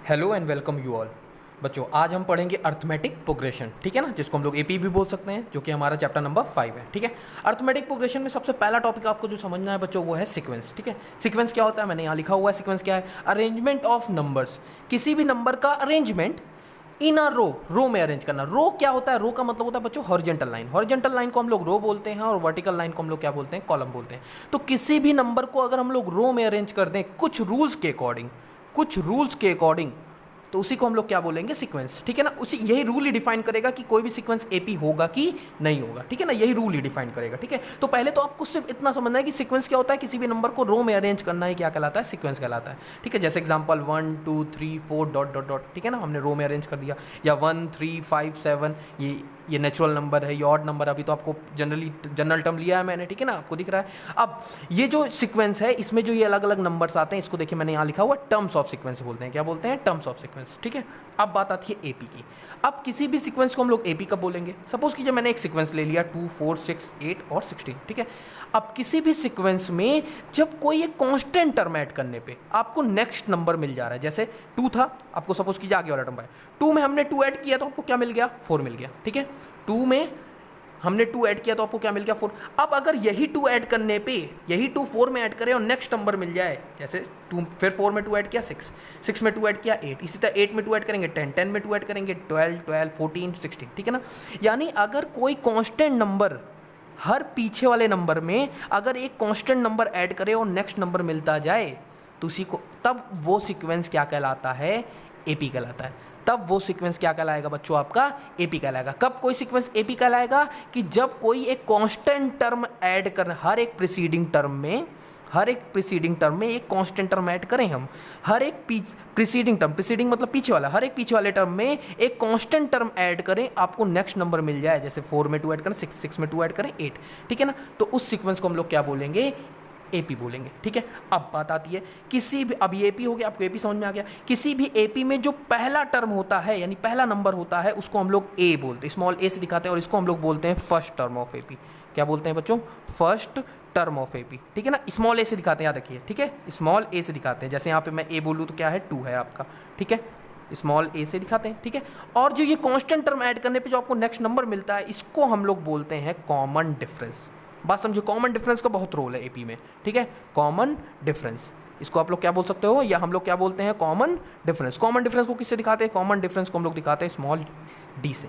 Hello and welcome you all. बच्चों आज हम पढ़ेंगे अर्थमेटिक प्रोग्रेशन, ठीक है ना, जिसको हम लोग एपी भी बोल सकते हैं, जो कि हमारा चैप्टर नंबर 5 है। ठीक है, अर्थमेटिक प्रोग्रेशन में सबसे पहला टॉपिक आपको जो समझना है बच्चों वो है सीक्वेंस। ठीक है, सीक्वेंस क्या होता है, मैंने यहाँ लिखा हुआ है। सीक्वेंस क्या है? अरेंजमेंट ऑफ नंबर्स, किसी भी नंबर का अरेंजमेंट इन अ रो में अरेंज करना। रो क्या होता है? रो का मतलब होता है बच्चों हॉरिजॉन्टल लाइन। हॉरिजॉन्टल लाइन को हम लोग रो बोलते हैं और वर्टिकल लाइन को हम लोग क्या बोलते हैं? कॉलम बोलते हैं। तो किसी भी नंबर को अगर हम लोग रो में अरेंज कर दें कुछ रूल्स के अकॉर्डिंग, तो उसी को हम लोग क्या बोलेंगे? सीक्वेंस। ठीक है ना, उसी यही रूल ही डिफाइन करेगा कि कोई भी सीक्वेंस एपी होगा कि नहीं होगा। ठीक है ना, यही रूल ही डिफाइन करेगा। ठीक है, तो पहले तो आपको सिर्फ इतना समझना है कि सीक्वेंस क्या होता है। किसी भी नंबर को रो में अरेंज करना है, क्या कहलाता है? सीक्वेंस कहलाता है। ठीक है, जैसे एग्जांपल 1 2 3 4 डॉट डॉट डॉट। ठीक है ना, हमने रो में अरेंज कर दिया। या 1 3 5 7, ये नेचुरल नंबर है, ये ऑड नंबर। अभी तो आपको जनरल टर्म लिया है मैंने। ठीक है ना, आपको दिख रहा है। अब ये जो सीक्वेंस है, इसमें जो ये अलग अलग नंबर्स आते हैं, इसको देखिए मैंने यहाँ लिखा हुआ टर्म्स ऑफ सीक्वेंस बोलते हैं। क्या बोलते हैं? Terms of sequence. ठीक है, अब बात आती है एपी की। अब किसी भी सीक्वेंस को हम लोग एपी कब बोलेंगे? सपोज कीजिए मैंने एक सीक्वेंस ले लिया 2 4 6 8 और 16। ठीक है, अब किसी भी सीक्वेंस में जब कोई एक कांस्टेंट टर्म ऐड करने पे आपको नेक्स्ट नंबर मिल जा रहा है, जैसे 2 था, आपको सपोज कीजिए आगे वाला टर्म है 2 में हमने 2 ऐड किया तो आपको क्या मिल गया? 4 मिल गया। ठीक है, 2 में हमने 2 ऐड किया तो आपको क्या मिल गया? 4। अब अगर यही 2 ऐड करने पे यही 2 4 में ऐड करें और नेक्स्ट नंबर मिल जाए, जैसे 2 फिर 4 में 2 ऐड किया 6, 6 में 2 ऐड किया 8, इसी तरह 8 में 2 ऐड करेंगे 10, 10 में 2 ऐड करेंगे 12, 12 14 16। ठीक है ना, यानी अगर कोई कांस्टेंट नंबर हर पीछे वाले नंबर में अगर एक कांस्टेंट नंबर ऐड करे और नेक्स्ट नंबर मिलता जाए तो उसी को, तब वो सीक्वेंस क्या कहलाता है? एपी कहलाता है। तब वो सीक्वेंस क्या कहलाएगा बच्चों? आपका एपी कहलाएगा। कब कोई सीक्वेंस एपी कहलाएगा? कि जब कोई एक कांस्टेंट टर्म ऐड कर, हर एक प्रीसीडिंग टर्म में एक कांस्टेंट टर्म ऐड करें हम। हर एक प्रीसीडिंग मतलब पीछे वाला, हर एक पीछे वाले टर्म में एक कांस्टेंट टर्म ऐड करें, आपको नेक्स्ट नंबर मिल जाए। जैसे 4 में 2 ऐड करें 6, 6 में 2 ऐड करें 8। ठीक है ना, तो उस सीक्वेंस को हम लोग क्या बोलेंगे? एपी बोलेंगे। ठीक है, अब बात आती है किसी भी, अब ये एपी हो गया, आपको एपी समझ में आ गया। किसी भी एपी में जो पहला टर्म होता है यानी पहला नंबर होता है उसको हम लोग ए बोलते हैं, स्मॉल ए से दिखाते हैं, और इसको हम लोग बोलते हैं फर्स्ट टर्म ऑफ एपी। क्या बोलते हैं बच्चों? First term of AP. ठीक है ना, स्मॉल ए से दिखाते हैं, याद रखिए। ठीक है, स्मॉल ए से दिखाते हैं। जैसे यहाँ पे मैं ए बोलूँ तो क्या है? 2 है आपका। ठीक है, स्मॉल ए से दिखाते हैं। ठीक है, और जो ये कांस्टेंट टर्म ऐड करने पे जो आपको नेक्स्ट नंबर मिलता है, इसको हम लोग बोलते हैं कॉमन डिफरेंस। बात समझो, कॉमन डिफरेंस का बहुत रोल है एपी में। ठीक है, कॉमन डिफरेंस, इसको आप लोग क्या बोल सकते हो, या हम लोग क्या बोलते हैं? Common difference. कॉमन डिफरेंस को किससे दिखाते हैं? कॉमन डिफरेंस को हम लोग दिखाते हैं स्मॉल डी से।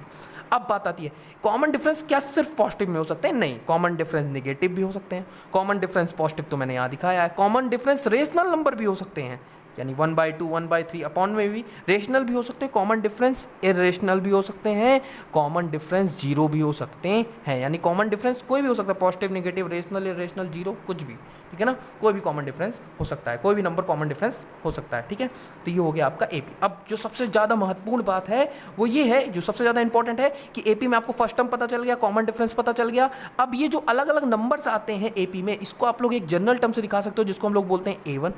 अब बात आती है, कॉमन डिफरेंस क्या सिर्फ पॉजिटिव में हो सकते हैं? नहीं, कॉमन डिफरेंस नेगेटिव भी हो सकते हैं। कॉमन डिफरेंस पॉजिटिव तो मैंने यहाँ दिखाया है। कॉमन डिफरेंस रेशनल नंबर भी हो सकते हैं, यानी 1/2 1/3 अपॉन में भी रेशनल भी हो सकते हैं। कॉमन डिफरेंस इरेशनल भी हो सकते हैं। कॉमन डिफरेंस जीरो भी हो सकते हैं, यानी कॉमन डिफरेंस कोई भी हो सकता है, positive negative rational irrational zero, कुछ भी। ठीक है ना, कोई भी कॉमन डिफरेंस हो सकता है, कोई भी नंबर कॉमन डिफरेंस हो सकता है। ठीक है, तो ये हो गया आपका एपी। अब जो सबसे ज़्यादा महत्वपूर्ण बात है वो ये है, जो सबसे ज़्यादा इंपॉर्टेंट है, कि एपी में आपको फर्स्ट टर्म पता चल गया, कॉमन डिफरेंस पता चल गया। अब ये जो अलग अलग नंबर्स आते हैं एपी में, इसको आप लोग एक जनरल टर्म से दिखा सकते हो, जिसको हम लोग बोलते हैं A1।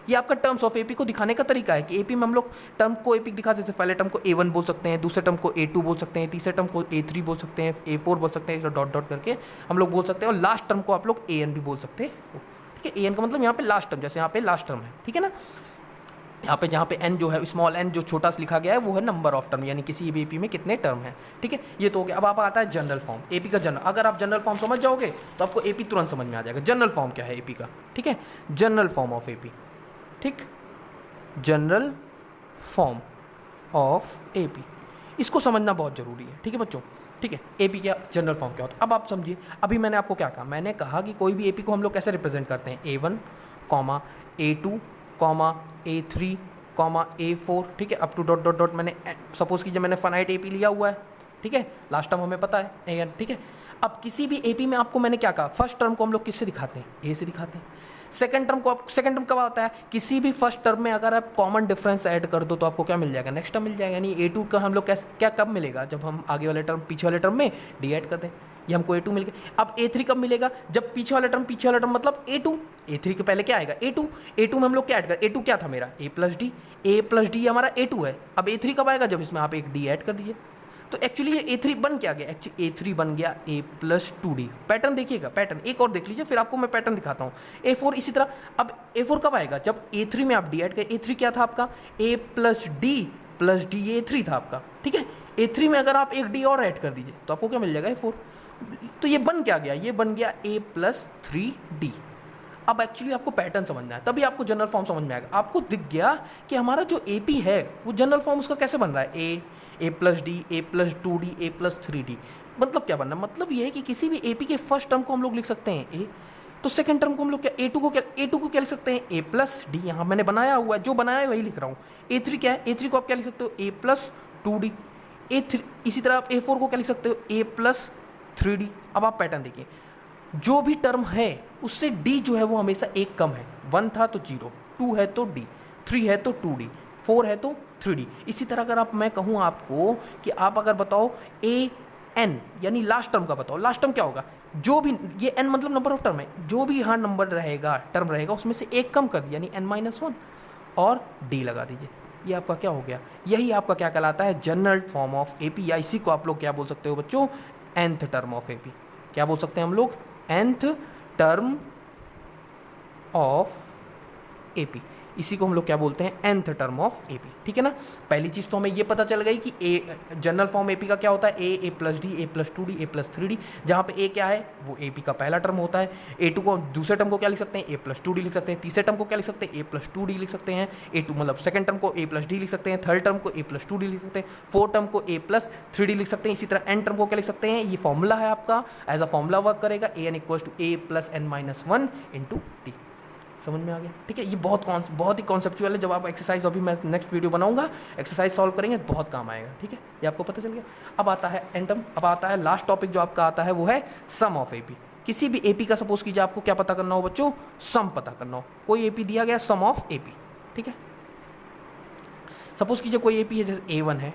ये आपका टर्म्स ऑफ एपी को दिखाने का तरीका है कि एपी में हम लोग टर्म को एपी दिखा सकते हैं। पहले टर्म को A1 बोल सकते हैं, दूसरे टर्म को A2 बोल सकते हैं, तीसरे टर्म को A3 बोल सकते हैं, A4 बोल सकते हैं, डॉट डॉट करके हम लोग बोल सकते हैं, और लास्ट टर्म को आप लोग AN भी बोल सकते हैं। ठीक है, AN का मतलब यहाँ पे लास्ट टर्म, जैसे यहाँ पे लास्ट टर्म है। ठीक है ना, जहाँ पे n जो है, स्मॉल n जो छोटा सा लिखा गया है, वो है नंबर ऑफ टर्म, यानी किसी भी एपी में कितने टर्म हैं। ठीक है, ये तो हो गया। अब आप आता है जनरल फॉर्म, एपी का जनरल। अगर आप जनरल फॉर्म समझ जाओगे तो आपको एपी तुरंत समझ में आ जाएगा। जनरल फॉर्म क्या है एपी का? ठीक है, जनरल फॉर्म ऑफ एपी। ठीक, जनरल फॉर्म ऑफ एपी, इसको समझना बहुत जरूरी है। ठीक है बच्चों, ठीक है, एपी क्या, जनरल फॉर्म क्या होता है, अब आप समझिए। अभी मैंने आपको क्या कहा? मैंने कहा कि कोई भी एपी को हम लोग कैसे रिप्रेजेंट करते हैं? A1, A2, A3, A4। ठीक है, up to dot dot dot. मैंने सपोज कीजिए मैंने फाइनाइट एपी लिया हुआ है। ठीक है, लास्ट टर्म हमें पता है AN। ठीक है, अब किसी भी एपी में आपको मैंने क्या कहा? फर्स्ट टर्म को हम लोग किससे दिखाते हैं? A से दिखाते हैं। सेकंड टर्म को आप, सेकंड टर्म कब आता है? किसी भी फर्स्ट टर्म में अगर आप कॉमन डिफरेंस ऐड कर दो तो आपको क्या मिल जाएगा? नेक्स्ट टर्म मिल जाएगा। यानी A2 का हम लोग क्या कब मिलेगा? जब हम आगे वाले टर्म पीछे वाले टर्म में डी ऐड कर दें। ये हमको A2 मिल गया। अब A3 कब मिलेगा? जब पीछे वाला टर्म मतलब A2, A3 के पहले क्या आएगा? A2। A2 में हम लोग क्या ऐड कर, A2 क्या था मेरा? A+D। A+D हमारा A2 है। अब A3 कब आएगा? जब इसमें आप एक D ऐड कर दीजिए। तो एक्चुअली ये A3 बन क्या गया, एक्चुअली A3 बन गया A प्लस 2D। पैटर्न देखिएगा, पैटर्न एक और देख लीजिए, फिर आपको मैं पैटर्न दिखाता हूँ। A4 इसी तरह। अब A4 कब आएगा, जब A3 में आप D ऐड करें। A3 क्या था आपका, A प्लस D ये A3 था आपका, ठीक है। A3 में अगर आप एक D और ऐड कर दीजिए तो आपको क्या मिल जाएगा, A4। तो ये बन क्या गया, ये बन गया A प्लस 3D। अब एक्चुअली आपको पैटर्न समझना है, तभी आपको जनरल फॉर्म समझ में आएगा। आपको दिख गया कि हमारा जो AP है वो जनरल फॉर्म उसका कैसे बन रहा है, A plus D, A plus 2D, A plus 3D। मतलब क्या बनना है, मतलब ये है कि किसी भी AP के फर्स्ट टर्म को हम लोग लिख सकते हैं A, तो सेकंड टर्म को हम लोग क्या A2 को क्या लिख सकते हैं, A प्लस D। यहाँ मैंने बनाया हुआ है, जो बनाया है वही लिख रहा हूँ। A3 क्या है, A3 को आप क्या लिख सकते हो, A प्लस 2D। A3 इसी तरह आप A4 को क्या लिख सकते हो, A प्लस 3D। अब आप पैटर्न देखिए, जो भी टर्म है उससे D जो है वो हमेशा एक कम है। 1 था तो 0, 2 है तो D, 3 है तो 2D, 4 है तो 3D। इसी तरह अगर आप मैं कहूँ आपको कि आप अगर बताओ AN यानी लास्ट टर्म का बताओ, लास्ट टर्म क्या होगा, जो भी ये N मतलब नंबर ऑफ टर्म है, जो भी यहाँ नंबर रहेगा, टर्म रहेगा, उसमें से एक कम कर दिया यानी N-1 और D लगा दीजिए। ये आपका क्या हो गया, यही आपका क्या कहलाता है, जनरल फॉर्म ऑफ AP, या इसी को आप लोग क्या बोल सकते हो बच्चों, nth टर्म ऑफ AP। क्या बोल सकते हैं हम लोग, nth टर्म ऑफ AP, इसी को हम लोग क्या बोलते हैं, nth टर्म ऑफ AP, ठीक है ना। पहली चीज़ तो हमें ये पता चल गई कि जनरल फॉर्म AP का क्या होता है, A plus D, A plus 2D, A plus 3D। जहाँ पे A क्या है, वो AP का पहला टर्म होता है। A2 को दूसरे टर्म को क्या लिख सकते हैं, A प्लस 2D लिख सकते हैं। तीसरे टर्म को क्या लिख सकते हैं, A प्लस 2D लिख सकते हैं। A2 मतलब सेकंड टर्म को A प्लस D लिख सकते हैं। थर्ड टर्म को A प्लस 2D लिख सकते हैं। फोर्थ टर्म को A प्लस 3D लिख सकते हैं। इसी तरह एन टर्म को क्या लिख सकते हैं, ये फॉर्मूला है आपका, एज अ फॉर्मूला वर्क करेगा, AN equals to A plus N-1 into D। समझ में आ गया, ठीक है। ये बहुत ही कॉन्सेप्चुअल है। जब आप एक्सरसाइज, अभी मैं नेक्स्ट वीडियो बनाऊंगा, एक्सरसाइज सॉल्व करेंगे बहुत काम आएगा, ठीक है। ये आपको पता चल गया। अब आता है एन टर्म, अब आता है लास्ट टॉपिक जो आपका आता है वो है सम ऑफ AP। किसी भी AP का सपोज कीजिए आपको क्या पता करना हो बच्चों, सम पता करना हो। कोई AP दिया गया, सम ऑफ AP, ठीक है। सपोज कीजिए कोई AP है, जैसे A1 है,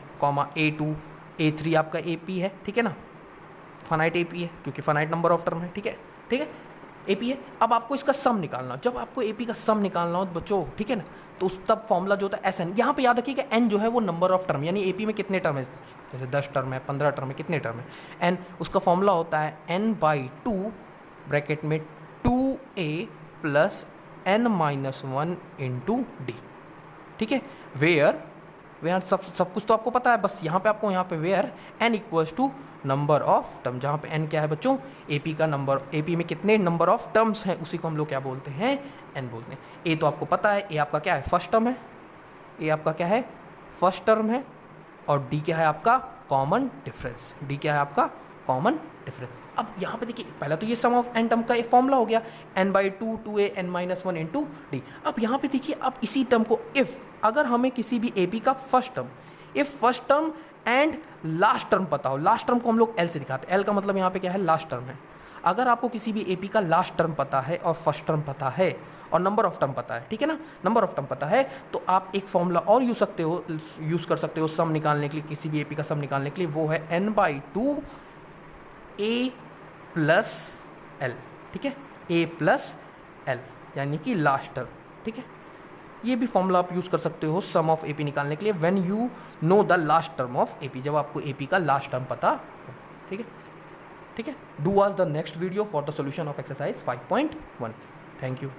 A2, A3 आपका AP है, ठीक है ना। फाइनाइट AP है क्योंकि फाइनाइट नंबर ऑफ टर्म है, ठीक है, ठीक है। AP है। अब आपको इसका सम निकालना हो, जब आपको AP का सम निकालना हो बच्चों, ठीक है ना, तो उस तब फॉर्मूला जो होता है SN। यहाँ पे याद रखिएगा N जो है वो नंबर ऑफ टर्म, यानी AP में कितने टर्म है, जैसे 10 टर्म है, 15 टर्म है, कितने टर्म है, N, उसका फॉर्मूला होता है N/2 ब्रैकेट में 2A plus N-1 into D, ठीक है। वेयर सब कुछ तो आपको पता है, बस यहाँ पे आपको यहाँ पे where N equals to number of term, जहाँ पे N क्या है बच्चों, AP का नंबर, AP में कितने नंबर ऑफ टर्म्स हैं उसी को हम लोग क्या बोलते हैं, N बोलते हैं। A तो आपको पता है, A आपका क्या है, फर्स्ट टर्म है, A आपका क्या है, फर्स्ट टर्म है, और D क्या है आपका कॉमन डिफरेंस, D क्या है आपका कॉमन डिफरेंस। अब यहाँ पे देखिए, पहला तो ये सम ऑफ n टर्म का एक फॉर्मूला हो गया, N/2 2A N-1 into D। अब यहाँ पे देखिए, अब इसी टर्म को इफ़ अगर हमें किसी भी AP का first term, if first term and last term पता हो, लास्ट टर्म को हम लोग L से दिखाते हैं, L का मतलब यहाँ पे क्या है, लास्ट टर्म है। अगर आपको किसी भी AP का लास्ट टर्म पता है और फर्स्ट टर्म पता है और नंबर ऑफ टर्म पता है, ठीक है ना, नंबर ऑफ टर्म पता है, तो आप एक फॉर्मूला और यूज़ कर सकते हो सम निकालने के लिए, किसी भी AP का सम निकालने के लिए, वो है N/2 A प्लस L, ठीक है, A प्लस L यानी कि लास्ट टर्म, ठीक है। ये भी फॉर्मूला आप यूज़ कर सकते हो सम ऑफ AP निकालने के लिए, when you know the last term of AP, जब आपको AP का लास्ट टर्म पता हो, ठीक है, ठीक है। Do watch the next video for the solution of exercise 5.1। Thank you.